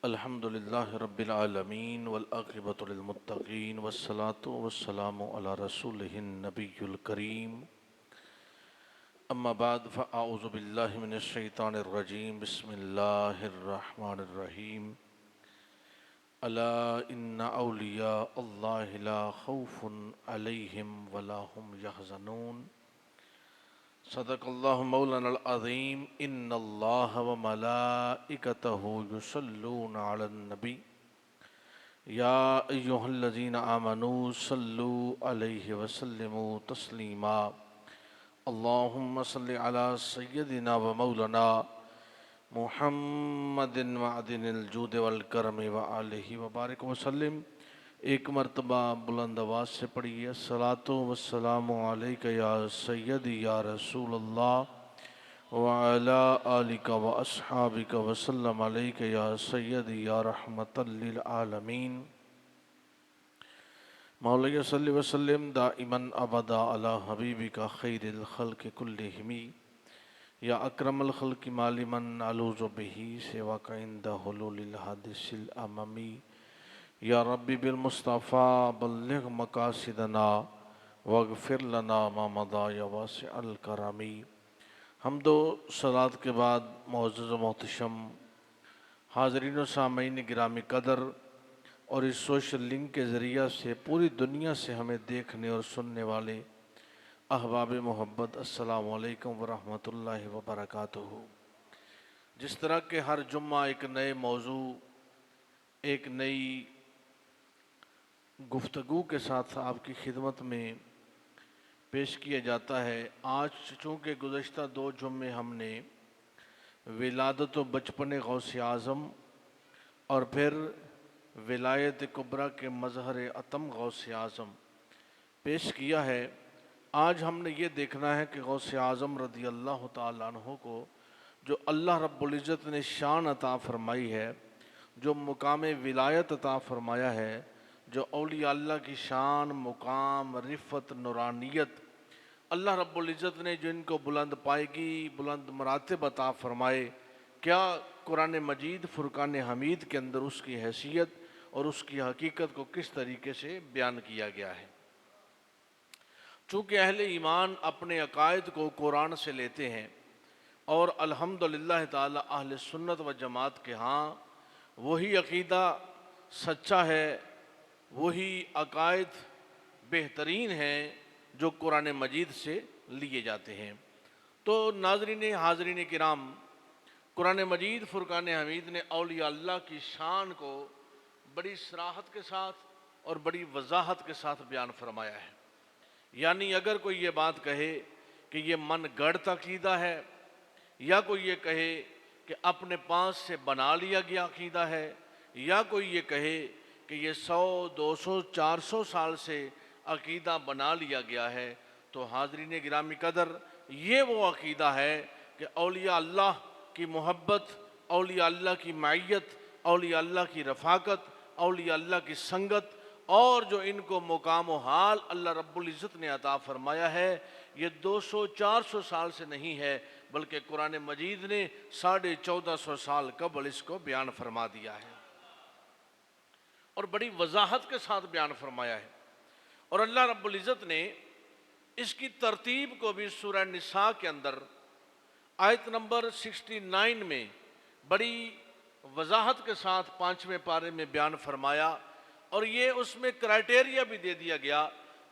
अल्हम्दुलिल्लाहि रब्बिल आलमीन वल आक़िबतु लिल मुत्तक़ीन वस्सलातु वस्सलामु अला रसूलिहिन नबिय्युल करीम अम्मा बाद फ़अऊज़ु बिल्लाहि मिनश शैतानिर रजीम बिस्मिल्लाहिर रहमानिर रहीम अला इन्ना औलिया अल्लाहि ला खौफुन अलैहिम वला हुम यहज़नून सदक़ल्लाहु मौलानल अज़ीम इन्नल्लाह व मलाइकतहु युसल्लूना अलन नबी या अय्युहल्लज़ीना आमनू सल्लू अलैहि वसल्लिमू तस्लीमा अल्लाहुम्मा सल्लि अला सय्यदिना व मौलाना मुहम्मदिन वअदिनिल जूद वल करम व आलिहि व बारिक वसल्लिम। एक मरतबा बुलंद आवाज़ से पढ़िए अस्सलातु वस्सलामु अलैका या सय्यदी या रसूल अल्लाह व अला आलिका व अस्हाबिका वसल्लम अलैका या सय्यदी या रहमतल लिल आलमीन। मौला सल्लि वसल्लिम दाइमन अबदा अला हबीबिका खैरिल खल्क़ कुल्लिहिम या अकरमल खल्क़ मालिमन अलूज़ु बिही सेवा का इंदा हुलूलिल हादिसिल अममी या रब्बी बिल मुस्तफ़ा बल्लिग़ मकासिदना वग़फ़िर लना मा मदा या वासिअल करमी। हम्दो सलात के बाद मुअज़्ज़ज़ व मोहतशम हाज़रीन व सामईन गिरामी कदर और इस सोशल लिंक के ज़रिया से पूरी दुनिया से हमें देखने और सुनने वाले अहबाब मोहब्बत अस्सलामु अलैकुम व रहमतुल्लाहि व बरकातुहू। जिस तरह के हर जुम्मा एक नए मौजू एक नई गुफ्तगू के साथ आपकी खिदमत में पेश किया जाता है। आज चूँकि गुज़श्ता दो जुम्मे हमने विलादत व बचपन गौसे आज़म और फिर विलायत कुबरा के मज़हर अतम गौसे आज़म पेश किया है, आज हमने ये देखना है कि गौसे आज़म रज़ी अल्लाह ताला अन्हु को जो अल्लाह रब्बुल इज़्ज़त ने शान अता फ़रमाई है, जो मुकाम विलायत अता फ़रमाया है, जो औलिया अल्लाह की शान मुकाम रिफ़त नूरानियत अल्लाह रब्बुल इज़्ज़त ने जो इनको बुलंद पाएगी बुलंद मरातिब अता फ़रमाए, क्या कुरान मजीद फ़ुरक़ान हमीद के अंदर उसकी हैसियत और उसकी हकीकत को किस तरीके से बयान किया गया है। चूँकि अहले ईमान अपने अकायद को कुरान से लेते हैं और अल्हम्दुलिल्लाह ताला अहले सुन्नत व जमात के यहाँ वही अक़ीदा सच्चा है, वही अकायद बेहतरीन हैं जो कुरान मजीद से लिए जाते हैं। तो नाज़रीन हाज़रीन किराम, कुरान मजीद फ़ुरक़ान हमीद ने औलिया अल्लाह की शान को बड़ी सराहत के साथ और बड़ी वजाहत के साथ बयान फरमाया है। यानी अगर कोई ये बात कहे कि ये मन गढ़ अक़ीदा है या कोई ये कहे कि अपने पास से बना लिया गया अक़ीदा है या कोई ये कहे कि ये 100, 200, 400 साल से अक़ीदा बना लिया गया है, तो हाज़रीन गिरामी कदर ये वो अक़ीदा है कि औलिया अल्लाह की मोहब्बत, औलिया अल्लाह की मायत, औलिया अल्लाह की रफ़ाकत, औलिया अल्लाह की संगत और जो इनको मुकाम व हाल अल्लाह रब्बुल इज़्ज़त ने अता फ़रमाया है, ये 200-400 साल से नहीं है, बल्कि कुरान मजीद ने 1450 साल कबल इसको बयान फरमा दिया है और बड़ी वजाहत के साथ बयान फरमाया है। और अल्लाह रब्बुल इज़्ज़त ने इसकी तरतीब को भी सूरह निसा के अंदर आयत नंबर 69 में बड़ी वजाहत के साथ 5वें पारे में बयान फरमाया और ये उसमें क्राइटेरिया भी दे दिया गया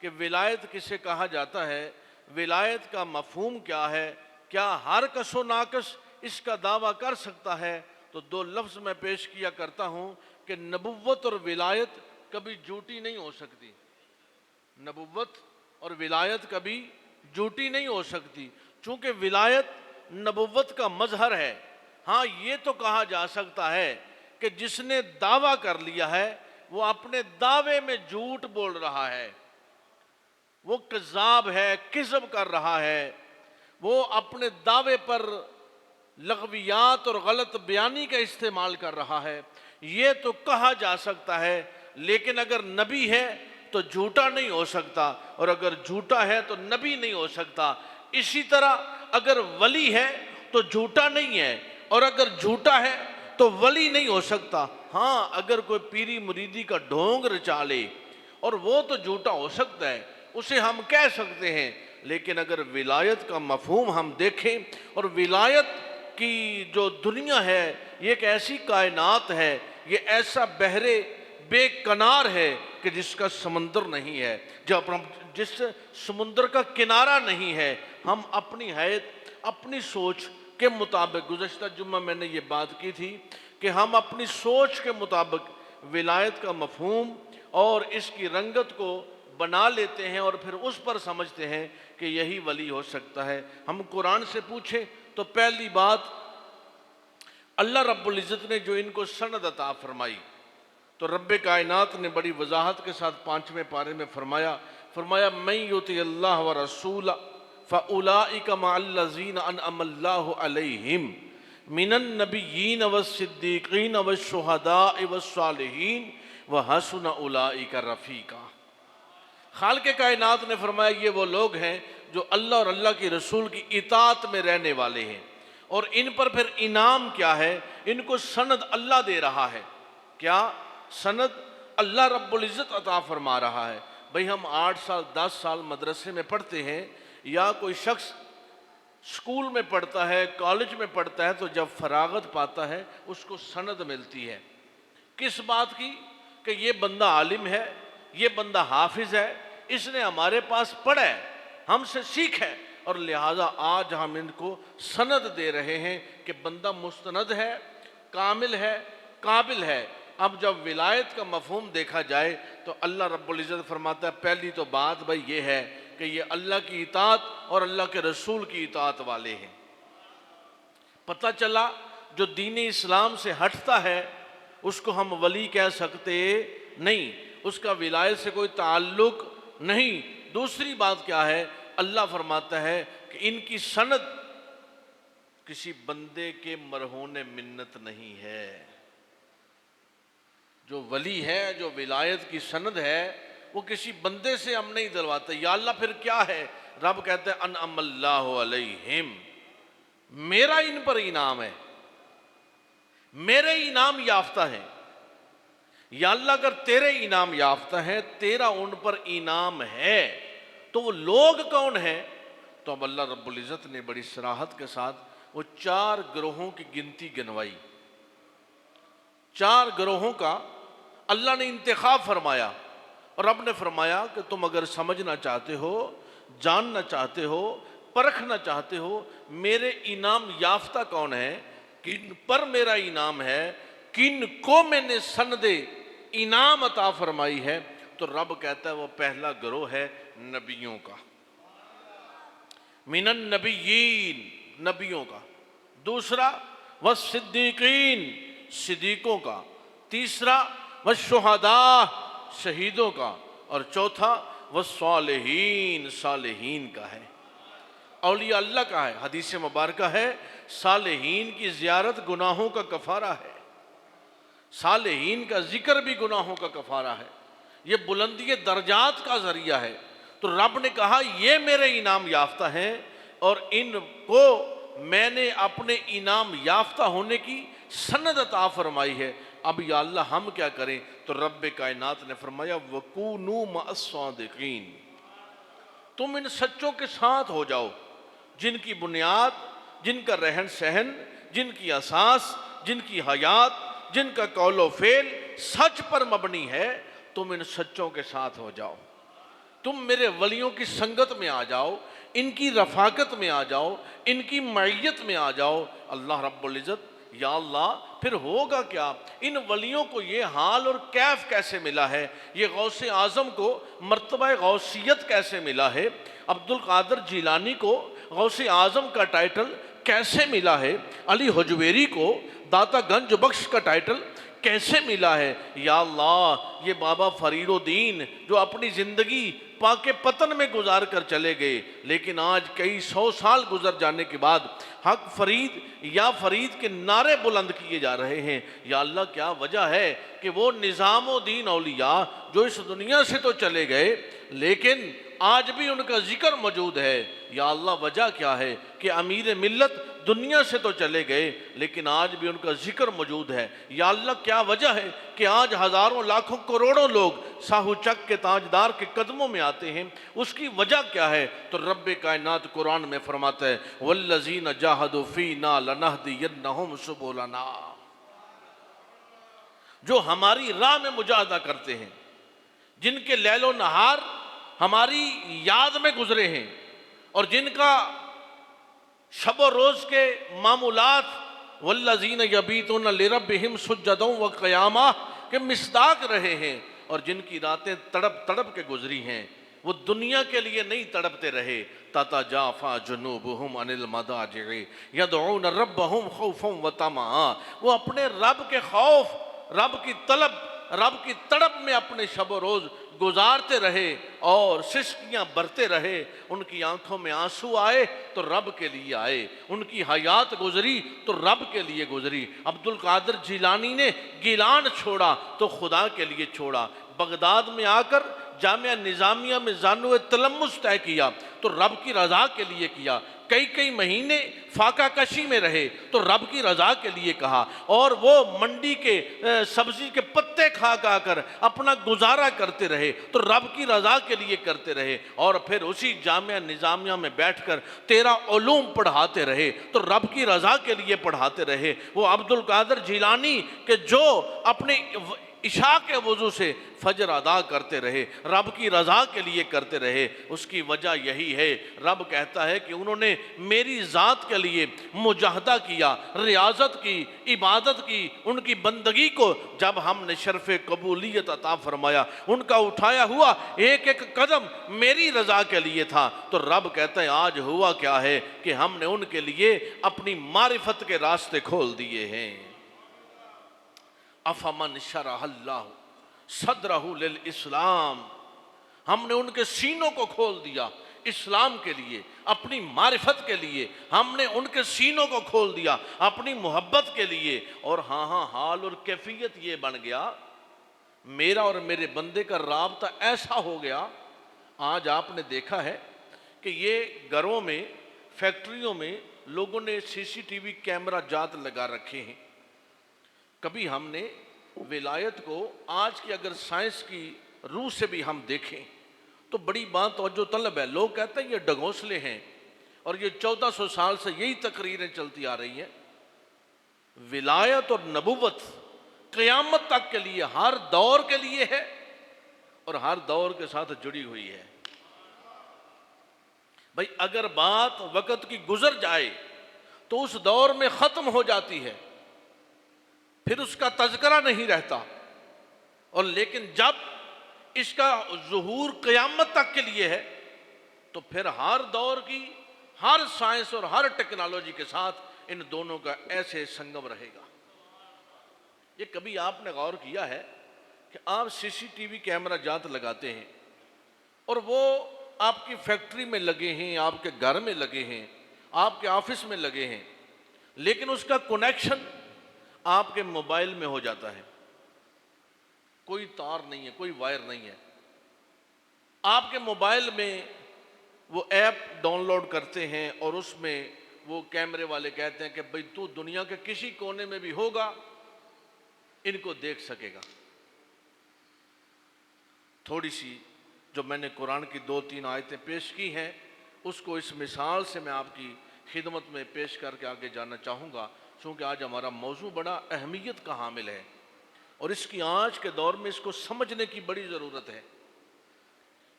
कि विलायत किसे कहा जाता है, विलायत का मफ़हूम क्या है, क्या हर कसो नाकस इसका दावा कर सकता है। तो दो लफ्ज़ मैं पेश किया करता हूँ कि नबुव्वत और विलायत कभी झूठी नहीं हो सकती, नबुव्वत और विलायत कभी झूठी नहीं हो सकती, चूँकि विलायत नबुव्वत का मज़हर है। हाँ, ये तो कहा जा सकता है कि जिसने दावा कर लिया है वो अपने दावे में झूठ बोल रहा है, वो कज़्ज़ाब है, किज़्ब कर रहा है, वो अपने दावे पर लगवियात और गलत बयानी का इस्तेमाल कर रहा है, ये तो कहा जा सकता है। लेकिन अगर नबी है तो झूठा नहीं हो सकता और अगर झूठा है तो नबी नहीं हो सकता। इसी तरह अगर वली है तो झूठा नहीं है और अगर झूठा है तो वली नहीं हो सकता। हाँ, अगर कोई पीरी मुरीदी का ढोंग रचा ले और वो तो झूठा हो सकता है, उसे हम कह सकते हैं, लेकिन अगर विलायत का मफहूम हम देखें और विलायत की जो दुनिया है ये एक ऐसी कायनात है, ये ऐसा बहरे बेकनार है कि जिसका समंदर नहीं है, जिस समुंदर का किनारा नहीं है। हम अपनी हैत अपनी सोच के मुताबिक, गुज़श्ता जुम्मा मैंने ये बात की थी कि हम अपनी सोच के मुताबिक विलायत का मफहूम और इसकी रंगत को बना लेते हैं और फिर उस पर समझते हैं कि यही वली हो सकता है। हम कुरान से पूछें तो पहली बात, अल्लाह रब्बुल इज़्ज़त ने जो इनको सनद अता फरमाई, तो रब्बे कायनात ने बड़ी वजाहत के साथ 5वें पारे में फरमाया मैं युति अल्लाह व रसूल फ़उलाइका मअल्लज़ीना अनअमल्लाहु अलैहिम मिनन नबिय्यीन व सिद्दीक़ीन व शुहदाए व सालिहीन व हसुन उलाइका रफ़ीक़ा। खालिक़े कायनात ने फरमाया ये वो लोग हैं जो अल्लाह और अल्लाह की रसूल की इताअत में रहने वाले हैं, और इन पर फिर इनाम क्या है, इनको सनद अल्लाह दे रहा है। क्या सनद? अल्लाह रब्बुल इज़्ज़त अता फरमा रहा है। भाई हम 8 साल 10 साल मदरसे में पढ़ते हैं या कोई शख्स स्कूल में पढ़ता है, कॉलेज में पढ़ता है, तो जब फरागत पाता है उसको सनद मिलती है। किस बात की? कि ये बंदा आलिम है, ये बंदा हाफिज है, इसने हमारे पास पढ़ा है, हमसे सीख है, और लिहाजा आज हम इनको सनद दे रहे हैं कि बंदा मुस्तनद है, कामिल है, काबिल है। अब जब विलायत का मफहूम देखा जाए तो अल्लाह रब्बुल इज़्ज़त फरमाता है पहली तो बात भाई ये है कि ये अल्लाह की इताअत और अल्लाह के रसूल की इताअत वाले हैं। पता चला जो दीन इस्लाम से हटता है उसको हम वली कह सकते नहीं, उसका विलायत से कोई ताल्लुक नहीं। दूसरी बात क्या है, अल्लाह फरमाता है कि इनकी सनद किसी बंदे के मरहून मिन्नत नहीं है। जो वली है, जो विलायत की सनद है, वो किसी बंदे से हम नहीं दिलवाते। या अल्लाह फिर क्या है? रब कहते हैं अनअमल्लाहु अलैहिम, मेरा इन पर इनाम है, मेरे इनाम याफ्ता है। या अल्लाह अगर तेरे इनाम याफ्ता है, तेरा उन पर इनाम है, तो वो लोग कौन है? तो अब अल्लाह रब्बुल इज़्ज़त ने बड़ी सराहत के साथ वो 4 ग्रोहों की गिनती गिनवाई। 4 ग्रोहों का अल्लाह ने इंतखाब फरमाया और रब ने फरमाया कि तुम अगर समझना चाहते हो, जानना चाहते हो, परखना चाहते हो मेरे इनाम याफ्ता कौन है, किन पर मेरा इनाम है, किन को मैंने सनदे इनाम अता फरमाई है, तो रब कहता है वो पहला ग्रोह है नबियों का, मिनन नबिय्यीन, नबियों का। दूसरा व सिद्दीकीन, सिद्दीकों का। तीसरा व शुहदा, शहीदों का। और चौथा व सालिहीन, सालिहीन का है, औलिया अल्लाह का है। हदीस मुबारक है सालिहीन की ज़ियारत गुनाहों का कफ़ारा है, सालिहीन का जिक्र भी गुनाहों का कफ़ारा है, ये बुलंदी दर्जात का ज़रिया है। तो रब ने कहा ये मेरे इनाम याफ्ता हैं और इनको मैंने अपने इनाम याफ्ता होने की सनद अता फरमाई है। अब या अल्लाह हम क्या करें? तो रब्बे कायनात ने फरमाया वकूनू मअस्सादिकीन, तुम इन सच्चों के साथ हो जाओ जिनकी बुनियाद, जिनका रहन सहन, जिनकी असास, जिनकी हयात, जिनका कौलो फेल सच पर मबनी है। तुम इन सच्चों के साथ हो जाओ, तुम मेरे वलियों की संगत में आ जाओ, इनकी रफाकत में आ जाओ, इनकी मईयत में आ जाओ। अल्लाह रब्बुल इज़्ज़त, या अल्लाह फिर होगा क्या? इन वलियों को ये हाल और कैफ कैसे मिला है? ये गौसे आज़म को मर्तबा गौसियत कैसे मिला है? अब्दुल कादिर जिलानी को गौसे आज़म का टाइटल कैसे मिला है? अली हुजवेरी को दाता गंज बख्श का टाइटल कैसे मिला है? या अल्लाह ये बाबा फरीदुद्दीन जो अपनी ज़िंदगी पाके पतन में गुजार कर चले गए, लेकिन आज कई 100 साल गुजर जाने के बाद हक फरीद या फरीद के नारे बुलंद किए जा रहे हैं। या अल्लाह क्या वजह है कि वो निज़ामुद्दीन औलिया जो इस दुनिया से तो चले गए लेकिन आज भी उनका जिक्र मौजूद है। या अल्लाह वजह क्या है कि अमीर मिल्लत दुनिया से तो चले गए लेकिन आज भी उनका जिक्र मौजूद है। या अल्लाह, क्या वजह है कि आज हज़ारों लाखों करोड़ों लोग साहू चक के ताजदार के कदमों में आते हैं? उसकी वजह क्या है? तो रब्बे कायनात कुरान में फरमाता है, वल्लज़ीना जाहदू फ़ीना लनहदियन्नहुम सुबुलना। जो हमारी राह में मुजाहदा करते हैं, जिनके लैलो नहार हमारी याद में गुजरे हैं और जिनका शब रोज के मामूलात वल्लज़ीना यबीतूना लिरब्बिहिम सुज्जदन व क़यामा के मिस्दाक रहे हैं, और जिनकी रातें तड़प तड़प के गुजरी हैं, वो दुनिया के लिए नहीं तड़पते रहे। तताजाफा जुनूबुहुम अनिल मदाजि'i यदऊन रब्बहुम खौफन व तमा। वो अपने रब के खौफ, रब की तलब, रब की तड़प में अपने शब रोज गुजारते रहे और सिसकियां बरते रहे। उनकी आंखों में आंसू आए तो रब के लिए आए, उनकी हयात गुजरी तो रब के लिए गुजरी। अब्दुल कादिर जिलानी ने गिलान छोड़ा तो खुदा के लिए छोड़ा। बगदाद में आकर जामिया निज़ामिया में ज़ानुए तलम्मुस तय किया तो रब की रज़ा के लिए किया। कई कई महीने फाका कशी में रहे तो रब की रज़ा के लिए कहा, और वो मंडी के सब्जी के पत्ते खा खा कर अपना गुजारा करते रहे तो रब की रज़ा के लिए करते रहे। और फिर उसी जामिया निज़ामिया में बैठकर 13 उलूम पढ़ाते रहे तो रब की रज़ा के लिए पढ़ाते रहे। वो अब्दुल कादिर जिलानी के जो अपने इशा के वजू से फजर अदा करते रहे, रब की रज़ा के लिए करते रहे। उसकी वजह यही है, रब कहता है कि उन्होंने मेरी ज़ात के लिए मुजाहदा किया, रियाजत की, इबादत की, उनकी बंदगी को जब हमने शर्फ कबूलियत अता फरमाया, उनका उठाया हुआ एक एक कदम मेरी रज़ा के लिए था। तो रब कहता है आज हुआ क्या है कि हमने उनके लिए अपनी मारिफत के रास्ते खोल दिए हैं। अफमन शरहल्लाहु सदरहु लिल इस्लाम, हमने उनके सीनों को खोल दिया इस्लाम के लिए, अपनी मारिफत के लिए। हमने उनके सीनों को खोल दिया अपनी मोहब्बत के लिए। और हाँ हाँ, हाल और कैफियत ये बन गया, मेरा और मेरे बंदे का राबता ऐसा हो गया। आज आपने देखा है कि ये घरों में, फैक्ट्रियों में लोगों ने सीसीटीवी कैमरा जात लगा रखे हैं। कभी हमने विलायत को आज की अगर साइंस की रूह से भी हम देखें तो बड़ी बात और जो तलब है। लोग कहते हैं ये डगोसले हैं, और ये 1400 साल से यही तकरीरें चलती आ रही हैं। विलायत और नबुवत क़यामत तक के लिए, हर दौर के लिए है और हर दौर के साथ जुड़ी हुई है। भाई अगर बात वक़्त की गुजर जाए तो उस दौर में ख़त्म हो जाती है, फिर उसका तज़किरा नहीं रहता। और लेकिन जब इसका ज़ुहूर क़यामत तक के लिए है तो फिर हर दौर की, हर साइंस और हर टेक्नोलॉजी के साथ इन दोनों का ऐसे संगम रहेगा। ये कभी आपने गौर किया है कि आप सीसीटीवी कैमरा जात लगाते हैं और वो आपकी फैक्ट्री में लगे हैं, आपके घर में लगे हैं, आपके ऑफिस में लगे हैं, लेकिन उसका कनेक्शन आपके मोबाइल में हो जाता है। कोई तार नहीं है, कोई वायर नहीं है। आपके मोबाइल में वो ऐप डाउनलोड करते हैं और उसमें वो कैमरे वाले कहते हैं कि भाई तू दुनिया के किसी कोने में भी होगा, इनको देख सकेगा। थोड़ी सी जो मैंने कुरान की 2-3 आयतें पेश की हैं, उसको इस मिसाल से मैं आपकी खिदमत में पेश करके आगे जाना चाहूँगा, क्योंकि आज हमारा मौजू बड़ा अहमियत का हामिल है और इसकी आज के दौर में इसको समझने की बड़ी ज़रूरत है।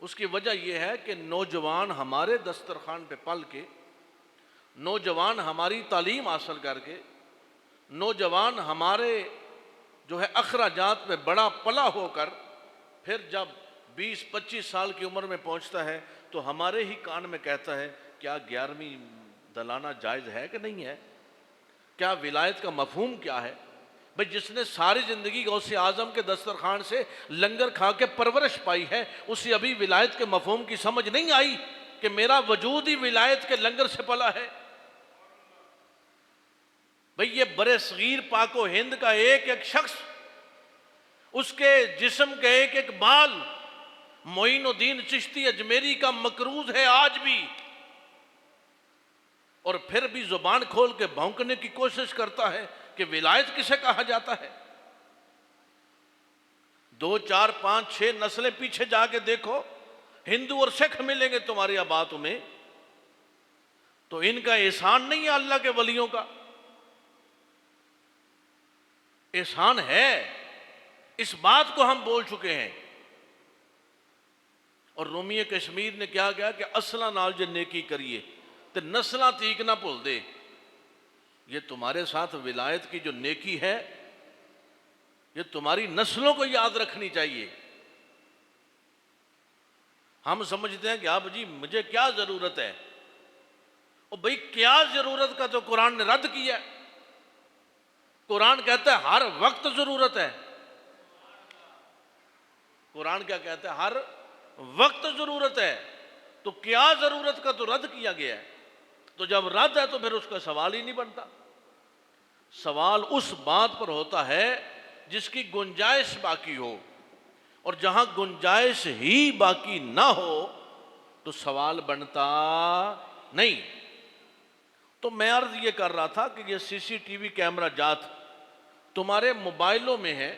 उसकी वजह यह है कि नौजवान हमारे दस्तरखान पे पल के, नौजवान हमारी तालीम हासिल करके, नौजवान हमारे जो है अखराजात में बड़ा पला होकर फिर जब 20-25 साल की उम्र में पहुंचता है तो हमारे ही कान में कहता है क्या 11वीं दलाना जायज़ है कि नहीं है, क्या विलायत का मफहूम क्या है। भाई जिसने सारी ज़िंदगी गौसे आज़म के दस्तरखान से लंगर खा के परवरिश पाई है, उसे अभी विलायत के मफहूम की समझ नहीं आई कि मेरा वजूद ही विलायत के लंगर से पला है। भाई ये बरे सगीर पाको हिंद का एक एक शख्स, उसके जिस्म के एक एक बाल मोइनुद्दीन चिश्ती अजमेरी का मकरूज है आज भी। और फिर भी जुबान खोल के भौंकने की कोशिश करता है कि विलायत किसे कहा जाता है। 2, 4, 5, 6 नस्लें पीछे जाके देखो, हिंदू और सिख मिलेंगे तुम्हारी आबातों में, तो इनका एहसान नहीं है अल्लाह के वलियों का, एहसान है। इस बात को हम बोल चुके हैं। और रोमिए कश्मीर ने क्या कहा कि असला नाल जे नेकी करिए तो नस्ला तीक ना भूल दे। ये तुम्हारे साथ विलायत की जो नेकी है, ये तुम्हारी नस्लों को याद रखनी चाहिए। हम समझते हैं कि आप जी मुझे क्या जरूरत है, और भाई क्या जरूरत का तो कुरान ने रद्द किया। कुरान कहता है हर वक्त जरूरत है। कुरान क्या कहता है? हर वक्त जरूरत है। तो क्या जरूरत का तो रद्द किया गया है। तो जब रद्द है तो फिर उसका सवाल ही नहीं बनता। सवाल उस बात पर होता है जिसकी गुंजाइश बाकी हो, और जहां गुंजाइश ही बाकी ना हो तो सवाल बनता नहीं। तो मैं अर्ज ये कर रहा था कि ये सीसीटीवी कैमरा जात तुम्हारे मोबाइलों में है,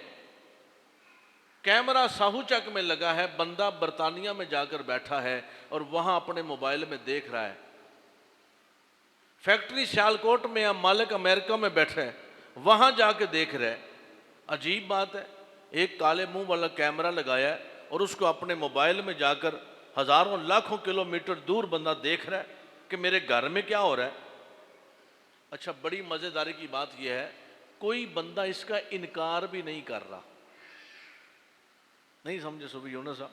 कैमरा साहूचक में लगा है, बंदा बर्तानिया में जाकर बैठा है और वहां अपने मोबाइल में देख रहा है। फैक्ट्री सियालकोट में या मालिक अमेरिका में बैठा है, वहां जाके देख रहा है। अजीब बात है, एक काले मुंह वाला कैमरा लगाया है और उसको अपने मोबाइल में जाकर हजारों लाखों किलोमीटर दूर बंदा देख रहा है कि मेरे घर में क्या हो रहा है। अच्छा, बड़ी मजेदारी की बात यह है, कोई बंदा इसका इनकार भी नहीं कर रहा। नहीं समझे सुबह यूनुस साहब?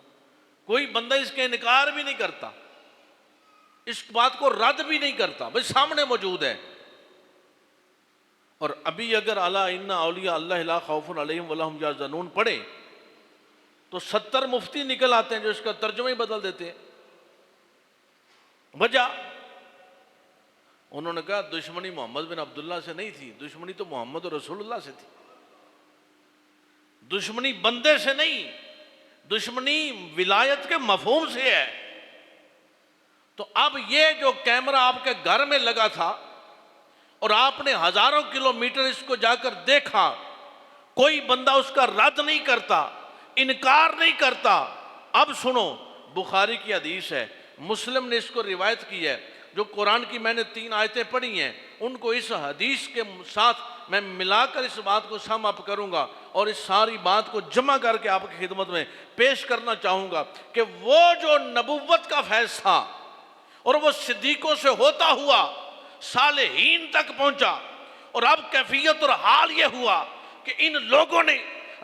कोई बंदा इसका इनकार भी नहीं करता, इस बात को रद्द भी नहीं करता, भाई सामने मौजूद है। और अभी अगर अला इन्ना औलिया अल्लाह ला खौफुन अलैहिम वला हुम यहज़नून पढ़े तो 70 मुफ्ती निकल आते हैं जो इसका तर्जुमा ही बदल देते हैं। वजह उन्होंने कहा दुश्मनी मोहम्मद बिन अब्दुल्ला से नहीं थी, दुश्मनी तो मोहम्मद और रसूलुल्लाह से थी। दुश्मनी बंदे से नहीं, दुश्मनी विलायत के मफहूम से है। तो अब ये जो कैमरा आपके घर में लगा था और आपने हजारों किलोमीटर इसको जाकर देखा, कोई बंदा उसका रद्द नहीं करता, इनकार नहीं करता। अब सुनो, बुखारी की हदीस है, मुस्लिम ने इसको रिवायत की है। जो कुरान की मैंने 3 आयतें पढ़ी हैं उनको इस हदीस के साथ मैं मिलाकर इस बात को सम अप करूंगा और इस सारी बात को जमा करके आपकी खिदमत में पेश करना चाहूंगा कि वो जो नबुव्वत का फैज़ था और वो सिद्दीकों से होता हुआ सालेहीन तक पहुंचा, और अब कैफियत और हाल ये हुआ कि इन लोगों ने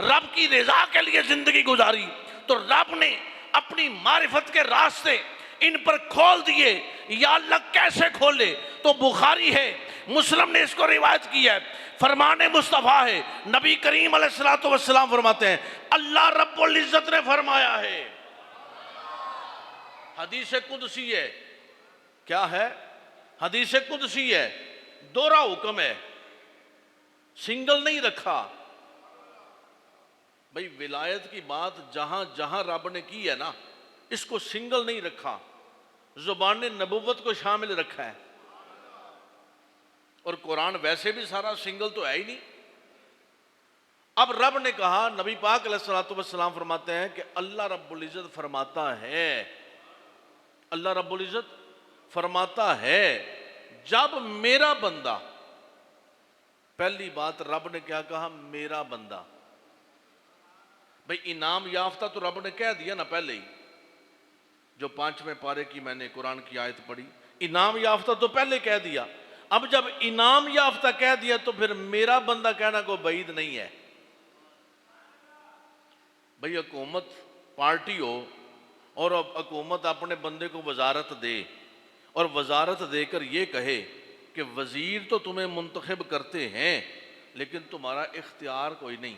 रब की रजा के लिए जिंदगी गुजारी तो रब ने अपनी मारिफत के रास्ते इन पर खोल दिए। या अल्लाह कैसे खोले? तो बुखारी है, मुस्लिम ने इसको रिवायत की है, फरमाने मुस्तफ़ा है, नबी करीम अलैहिस्सलातु वस्सलाम फरमाते हैं अल्लाह रब्बुल इज्जत ने फरमाया है। हदीस कुदसी है। क्या है? हदीस कुदसी है, दोहरा हुक्म है, सिंगल नहीं रखा। भाई विलायत की बात जहां जहां रब ने की है ना, इसको सिंगल नहीं रखा, जुबान ने नबुव्वत को शामिल रखा है। और कुरान वैसे भी सारा सिंगल तो है ही नहीं। अब रब ने कहा, नबी पाक अलैहिस्सलातु वस्सलाम फरमाते हैं कि अल्लाह रब्बुल इज्जत फरमाता है, अल्लाह रब्बुल इज्जत फरमाता है जब मेरा बंदा, पहली बात रब ने क्या कहा? मेरा बंदा। भाई इनाम याफ्ता तो रब ने कह दिया ना पहले ही, जो 5वें पारे की मैंने कुरान की आयत पढ़ी, इनाम याफ्ता तो पहले कह दिया। अब जब इनाम याफ्ता कह दिया तो फिर मेरा बंदा कहना कोई बईद नहीं है। भाई हुकूमत पार्टी हो और अब हुकूमत अपने बंदे को वजारत दे और वजारत देकर ये कहे कि वजीर तो तुम्हें मुंतखब करते हैं लेकिन तुम्हारा इख्तियार कोई नहीं,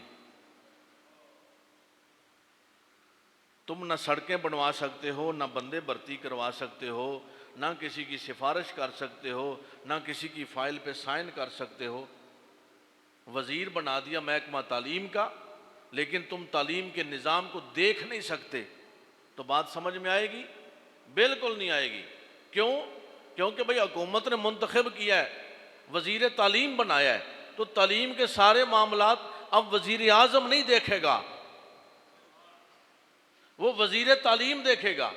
तुम ना सड़कें बनवा सकते हो, ना बंदे भर्ती करवा सकते हो, ना किसी की सिफारिश कर सकते हो, ना किसी की फाइल पे साइन कर सकते हो। वजीर बना दिया महकमा तालीम का, लेकिन तुम तालीम के निज़ाम को देख नहीं सकते। तो बात समझ में आएगी? बिल्कुल नहीं आएगी। क्यों? क्योंकि भाई हुकूमत ने मुंतखब किया है, वजीर तालीम बनाया है, तो तालीम के सारे मामलात अब वजीर आजम नहीं देखेगा, वो वजीर तालीम देखेगा।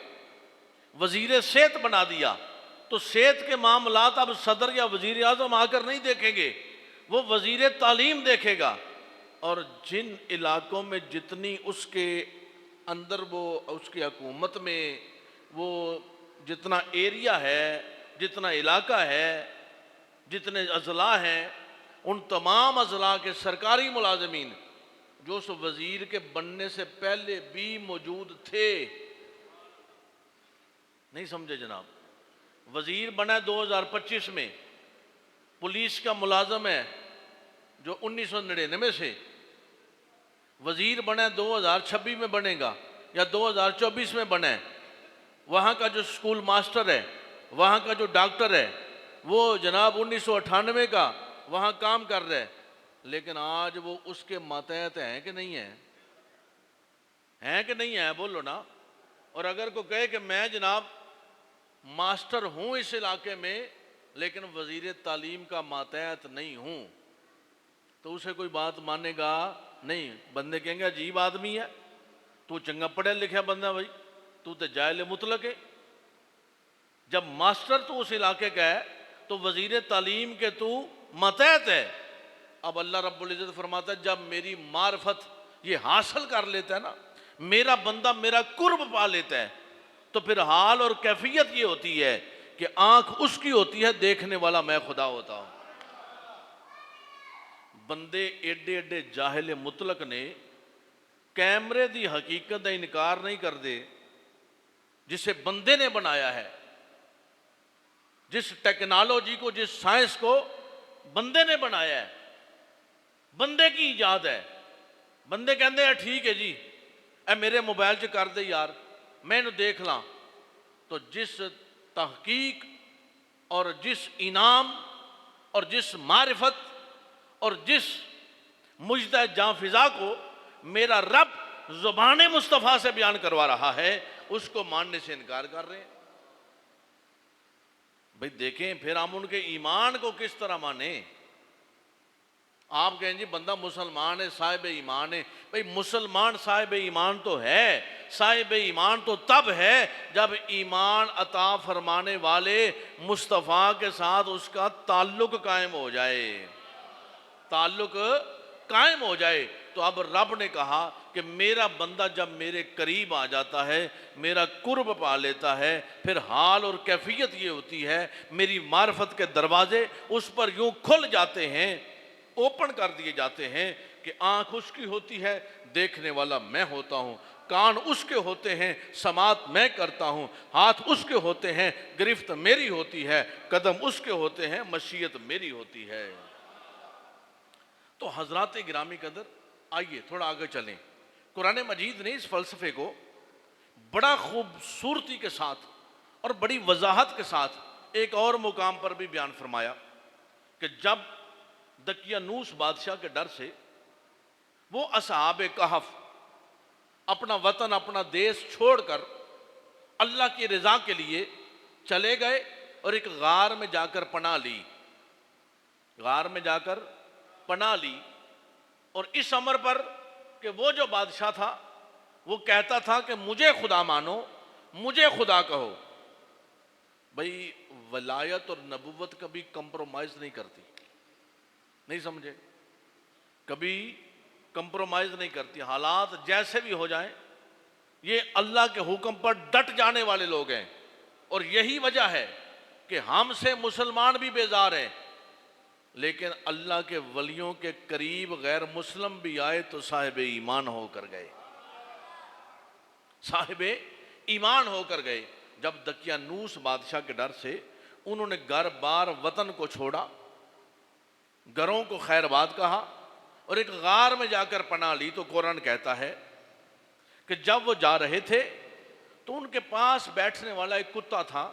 वजीर सेहत बना दिया तो सेहत के मामलात अब सदर या वजीर आजम आकर नहीं देखेंगे, वो वजीर तालीम देखेगा। और जिन इलाकों में जितनी उसके अंदर वो उसकी हुकूमत में वो जितना एरिया है, जितना इलाका है, जितने अजला हैं, उन तमाम अजला के सरकारी मुलाजमीन जो उस वजीर के बनने से पहले भी मौजूद थे, नहीं समझे जनाब। वजीर बना 2025 में, पुलिस का मुलाजम है जो 1999 से, वजीर बना 2026 में बनेगा या 2024 में बने। वहाँ का जो स्कूल मास्टर है, वहाँ का जो डॉक्टर है, वो जनाब 1998 का वहाँ काम कर रहे हैं, लेकिन आज वो उसके मातहत हैं कि नहीं है? हैं कि नहीं है? बोलो ना। और अगर कोई कहे कि मैं जनाब मास्टर हूँ इस इलाके में लेकिन वजीर तालीम का मातहत नहीं हूँ, तो उसे कोई बात मानेगा नहीं। बंदे कहेंगे अजीब आदमी है, तू चंगा पढ़ा लिखा बंदा, भाई तू तो जाहिल मुतलक है। जब मास्टर तू उस इलाके का है तो वजीर तालीम के तू मातहत है। अब अल्लाह रब्बुल इज़्ज़त फरमाता है जब मेरी मार्फत ये हासिल कर लेता है ना, मेरा बंदा मेरा कुर्ब पा लेता है, तो फिर हाल और कैफियत ये होती है कि आंख उसकी होती है, देखने वाला मैं खुदा होता हूं। बंदे एडे एडे जाहिल मुतलक ने कैमरे की हकीकत का इनकार नहीं करते, जिसे बंदे ने बनाया है, जिस टेक्नोलॉजी को, जिस साइंस को बंदे ने बनाया है, बंदे की इजाद है। बंदे कहते हैं ठीक है जी, ए मेरे मोबाइल च कर दे यार, मैं इन्हू देख ला। तो जिस तहकीक और जिस इनाम और जिस मारिफत और जिस मुजदा जाफिजा को मेरा रब ज़ुबान मुस्तफ़ा से बयान करवा रहा है, उसको मानने से इनकार कर रहे हैं। भाई देखें फिर हम उनके ईमान को किस तरह माने। आप कहें जी बंदा मुसलमान है, साहिब ईमान है। भाई मुसलमान साहिब ईमान तो है, साहिब ईमान तो तब है जब ईमान अता फरमाने वाले मुस्तफ़ा के साथ उसका ताल्लुक कायम हो जाए, ताल्लुक कायम हो जाए। तो अब रब ने कहा कि मेरा बंदा जब मेरे करीब आ जाता है, मेरा कुर्ब पा लेता है, फिर हाल और कैफियत ये होती है मेरी मार्फत के दरवाजे उस पर यूं खुल जाते हैं, ओपन कर दिए जाते हैं कि आंख उसकी होती है, देखने वाला मैं होता हूं, कान उसके होते हैं, समात मैं करता हूं, हाथ उसके होते हैं, गिरफ्त मेरी होती है, कदम उसके होते हैं, मशीयत मेरी होती है। तो हजरात गिरामी कदर, आइए थोड़ा आगे चलें। कुरान मजीद ने इस फलसफे को बड़ा खूबसूरती के साथ और बड़ी वजाहत के साथ एक और मुकाम पर भी बयान फरमाया कि जब दकियानूस बादशाह के डर से वो असहाबे कहफ अपना वतन, अपना देश छोड़कर अल्लाह की रजा के लिए चले गए और एक गार में जाकर पनाह ली, गार में जाकर पनाह ली। और इस अमर पर कि वो जो बादशाह था वो कहता था कि मुझे खुदा मानो, मुझे खुदा कहो। भाई वलायत और नबुव्वत कभी कंप्रोमाइज नहीं करती, नहीं समझे, कभी कंप्रोमाइज नहीं करती। हालात जैसे भी हो जाएं, ये अल्लाह के हुक्म पर डट जाने वाले लोग हैं। और यही वजह है कि हमसे मुसलमान भी बेजार हैं, लेकिन अल्लाह के वलियों के करीब गैर मुस्लिम भी आए तो साहिब ईमान होकर गए, साहिब ईमान होकर गए। जब दकियानूस बादशाह के डर से उन्होंने घर बार वतन को छोड़ा, घरों को खैरबाद कहा और एक गार में जाकर पनाह ली, तो कुरान कहता है कि जब वो जा रहे थे तो उनके पास बैठने वाला एक कुत्ता था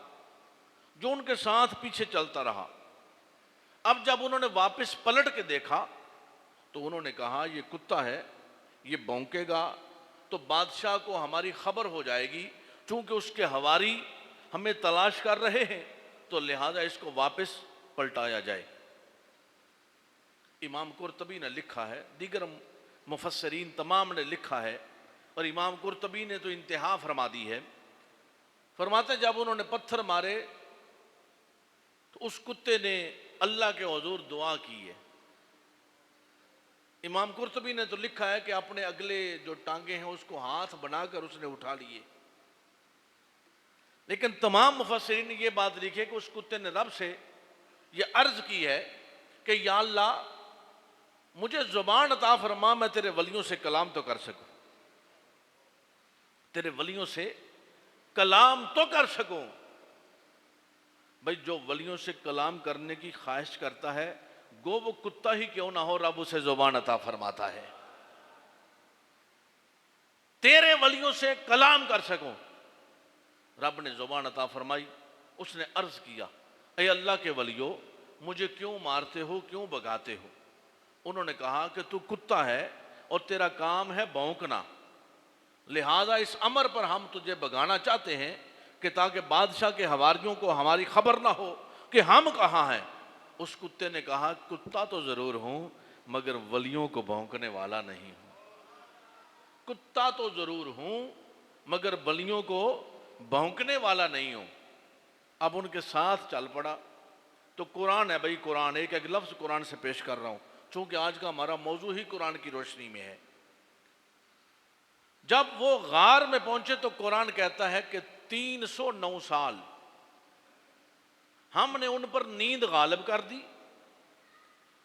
जो उनके साथ पीछे चलता रहा। अब जब उन्होंने वापस पलट के देखा तो उन्होंने कहा ये कुत्ता है, ये भौंकेगा तो बादशाह को हमारी खबर हो जाएगी, चूंकि उसके हवारी हमें तलाश कर रहे हैं, तो तो लिहाजा इसको वापस पलटाया जाए। इमाम कुर्तबी ने लिखा है, दीगर मुफस्सरीन तमाम ने लिखा है, और इमाम कुर्तबी ने तो इंतहा फरमा दी है। फरमाते जब उन्होंने पत्थर मारे तो उस कुत्ते ने अल्लाह के हुजूर दुआ की है। इमाम कुर्तबी ने तो लिखा है कि अपने अगले जो टांगे हैं उसको हाथ बनाकर उसने उठा लिए। लेकिन तमाम मुफस्सिरीन ने यह बात लिखी है कि उस कुत्ते ने रब से यह अर्ज की है कि या अल्लाह मुझे जुबान अता फरमा, मैं तेरे वलियों से कलाम तो कर सकूं, तेरे वलियों से कलाम तो कर सकूं। भाई जो वलियों से कलाम करने की ख्वाहिश करता है, गो वो कुत्ता ही क्यों ना हो, रब उसे जुबान अता फरमाता है। तेरे वलियों से कलाम कर सकूं, रब ने जुबान अता फरमाई। उसने अर्ज किया, ऐ अल्लाह के वलियों मुझे क्यों मारते हो, क्यों भगाते हो? उन्होंने कहा कि तू कुत्ता है और तेरा काम है भौंकना, लिहाजा इस अमर पर हम तुझे भगाना चाहते हैं कि ताकि बादशाह के हवारियों को हमारी खबर ना हो कि हम कहाँ हैं। उस कुत्ते ने कहा, कुत्ता तो जरूर हूं मगर वलियों को भौंकने वाला नहीं हूं। कुत्ता तो जरूर हूं मगर वलियों को भौंकने वाला नहीं हूं। अब उनके साथ चल पड़ा। तो कुरान है भाई, कुरान एक एक लफ्ज कुरान से पेश कर रहा हूं, चूंकि आज का हमारा मौजू ही कुरान की रोशनी में है। जब वो गार में पहुंचे तो कुरान कहता है कि 309 साल हमने उन पर नींद गालिब कर दी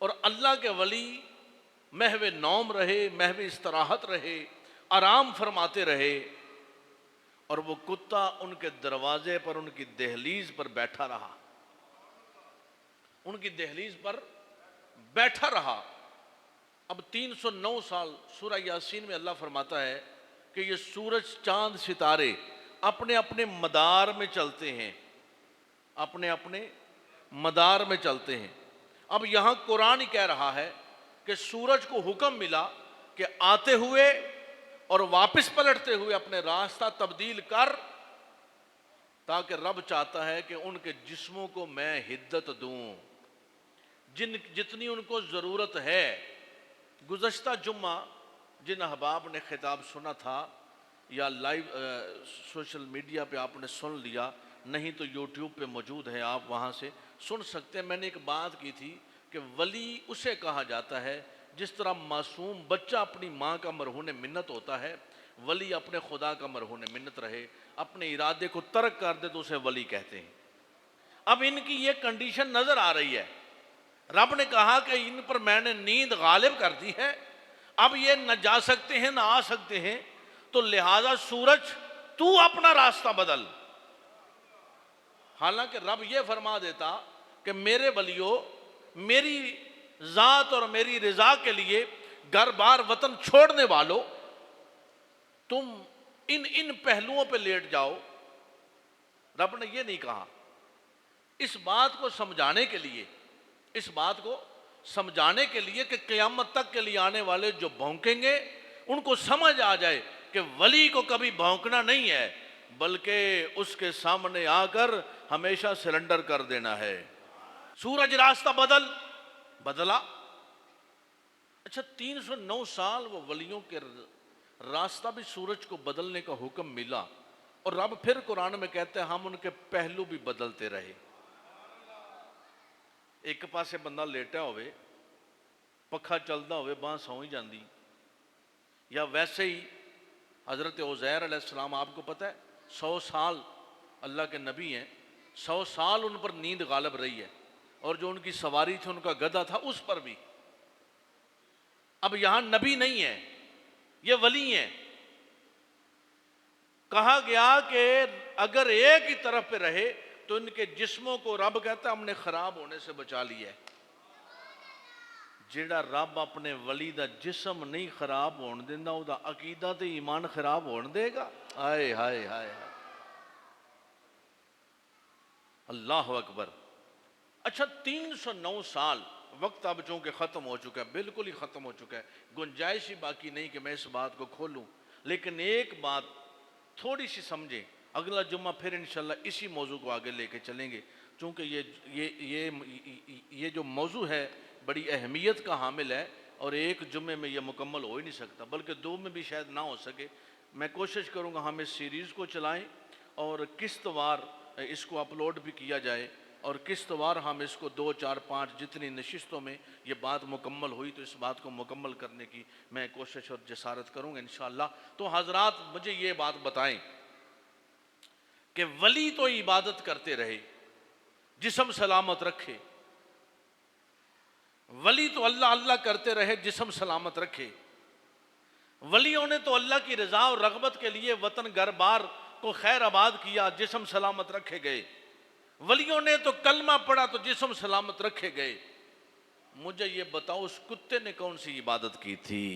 और अल्लाह के वली महवे नौम रहे, महवे इस्तराहत रहे, आराम फरमाते रहे, और वो कुत्ता उनके दरवाजे पर, उनकी दहलीज पर बैठा रहा, उनकी दहलीज पर बैठा रहा। अब 309 साल सूरह यासीन में अल्लाह फरमाता है कि ये सूरज चांद सितारे अपने अपने मदार में चलते हैं, अपने अपने मदार में चलते हैं। अब यहां कुरान ही कह रहा है कि सूरज को हुक्म मिला कि आते हुए और वापस पलटते हुए अपने रास्ता तब्दील कर, ताकि रब चाहता है कि उनके जिस्मों को मैं हिद्दत दूं जितनी उनको जरूरत है। गुज़श्ता जुम्मा जिन अहबाब ने खिताब सुना था या लाइव सोशल मीडिया पे आपने सुन लिया, नहीं तो यूट्यूब पे मौजूद है, आप वहाँ से सुन सकते हैं। मैंने एक बात की थी कि वली उसे कहा जाता है जिस तरह मासूम बच्चा अपनी माँ का मरहून मिन्नत होता है, वली अपने खुदा का मरहून मिन्नत रहे, अपने इरादे को तर्क कर दे तो उसे वली कहते हैं। अब इनकी ये कंडीशन नजर आ रही है। रब ने कहा कि इन पर मैंने नींद गालिब कर दी है, अब ये न जा सकते हैं न आ सकते हैं, तो लिहाजा सूरज तू अपना रास्ता बदल। हालांकि रब ये फरमा देता कि मेरे वलियों, मेरी जात और मेरी रिजा के लिए घर बार वतन छोड़ने वालों, तुम इन इन पहलुओं पे लेट जाओ। रब ने ये नहीं कहा। इस बात को समझाने के लिए, इस बात को समझाने के लिए कि क़यामत तक के लिए आने वाले जो भौंकेंगे उनको समझ आ जाए कि वली को कभी भौंकना नहीं है, बल्कि उसके सामने आकर हमेशा सरेंडर कर देना है। सूरज रास्ता बदला। अच्छा, 309 साल वो वलियों के रास्ता भी सूरज को बदलने का हुक्म मिला, और रब फिर कुरान में कहते हैं हम उनके पहलू भी बदलते रहे। एक पासे बंदा लेटा होवे, पखा चलता होवे, बांह सौ ही जाती, या वैसे ही हजरत उज़ैर अलैहिस्सलाम, आपको पता है 100 साल अल्लाह के नबी हैं, 100 साल उन पर नींद गालिब रही है, और जो उनकी सवारी थी, उनका गधा था, उस पर भी। अब यहां नबी नहीं है, ये वली हैं। कहा गया कि अगर एक ही तरफ पे रहे तो इनके जिस्मों को रब कहता हमने खराब होने से बचा लिया है। जेड़ा रब अपने वली दा जिस्म नहीं खराब होने देंदा, उहदा अकीदा ते ईमान खराब होने देगा? हाय हाय हाय, अल्लाह अकबर। अच्छा, 309 साल वक्त अब चूंकि ख़त्म हो चुका है, बिल्कुल ही ख़त्म हो चुका है, गुंजाइश ही बाकी नहीं कि मैं इस बात को खोलूं। लेकिन एक बात थोड़ी सी समझें, अगला जुम्मा फिर इंशाल्लाह इसी मौजू को आगे लेके चलेंगे। चूँकि ये जो मौजू है बड़ी अहमियत का हामिल है और एक जुम्मे में ये मुकम्मल हो ही नहीं सकता, बल्कि दो में भी शायद ना हो सके। मैं कोशिश करूँगा हम इस सीरीज़ को चलाएं और किस्तवार इसको अपलोड भी किया जाए और किस्तवार हम इसको 2, 4, 5 जितनी नशिस्तों में ये बात मुकम्मल हुई तो इस बात को मुकम्मल करने की मैं कोशिश और जसारत करूँगा इंशाअल्लाह। तो हजरात मुझे ये बात बताएं कि वली तो इबादत करते रहे, जिस्म सलामत रखे, वली तो अल्लाह अल्लाह करते रहे, जिस्म सलामत रखे। वलियों ने तो अल्लाह की रजा और रगबत के लिए वतन घर बार को खैर आबाद किया, जिस्म सलामत रखे गए। वलियों ने तो कलमा पढ़ा तो जिस्म सलामत रखे गए। मुझे ये बताओ उस कुत्ते ने कौन सी इबादत की थी?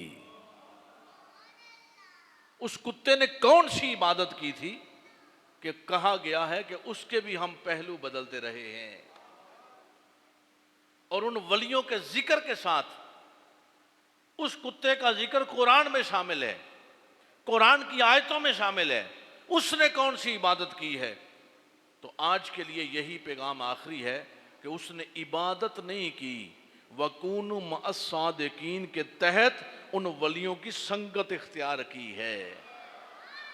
उस कुत्ते ने कौन सी इबादत की थी कि कहा गया है कि उसके भी हम पहलू बदलते रहे हैं। और उन वलियों के जिक्र के साथ उस कुत्ते का जिक्र कुरान में शामिल है, कुरान की आयतों में शामिल है। उसने कौन सी इबादत की है? तो आज के लिए यही पैगाम आखिरी है कि उसने इबादत नहीं की, वकूनु मअस्सादिकीन के तहत उन वलियों की संगत इख्तियार की है,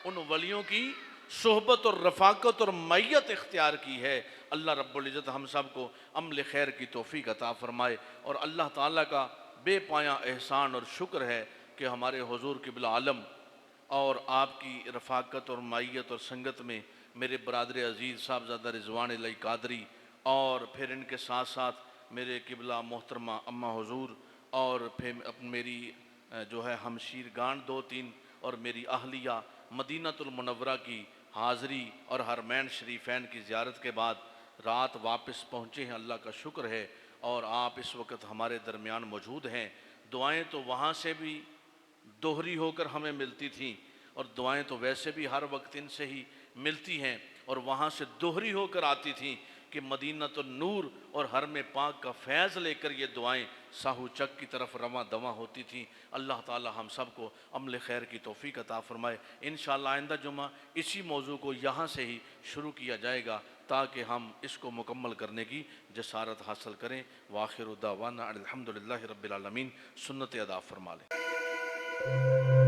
उन वलियों की सोहबत और रफाकत और मैयत इख्तियार की है। अल्लाह रब्बुल इज़्ज़त हम सब को अमल खैर की तौफीक अता फरमाए। और अल्लाह ताला का बेपाया एहसान और शुक्र है कि हमारे हुजूर क़िबला आलम और आपकी रफाकत और मैयत और संगत में मेरे बरादर अज़ीज़ साहबज़ादा रिज़वान अलैहि कादरी और फिर इनके साथ साथ मेरे क़िबला मोहतरमा अम्मा हुजूर और फिर मेरी जो है हमशीर गान 2-3 और मेरी अहलिया मदीनतुल मुनव्वरा की हाज़री और हरमैन शरीफैन की ज़ियारत के बाद रात वापस पहुँचे हैं। अल्लाह का शुक्र है और आप इस वक्त हमारे दरमियान मौजूद हैं। दुआएं तो वहाँ से भी दोहरी होकर हमें मिलती थीं और दुआएं तो वैसे भी हर वक्त इनसे ही मिलती हैं और वहाँ से दोहरी होकर आती थीं कि मदीनतुन नूर और हरम पाक का फैज़ लेकर ये दुआएं साहू चक की तरफ रवां दवां होती थीं। अल्लाह ताला हम सब को अमल खैर की तौफीक अता फरमाए। इंशाअल्लाह आइंदा जुमा इसी मौजू को यहाँ से ही शुरू किया जाएगा ताकि हम इसको मुकम्मल करने की जसारत हासिल करें। वाखिर दावाना अल्हम्दुलिल्लाहि रब्बिल आलमीन। सुन्नत अदा फरमा लें।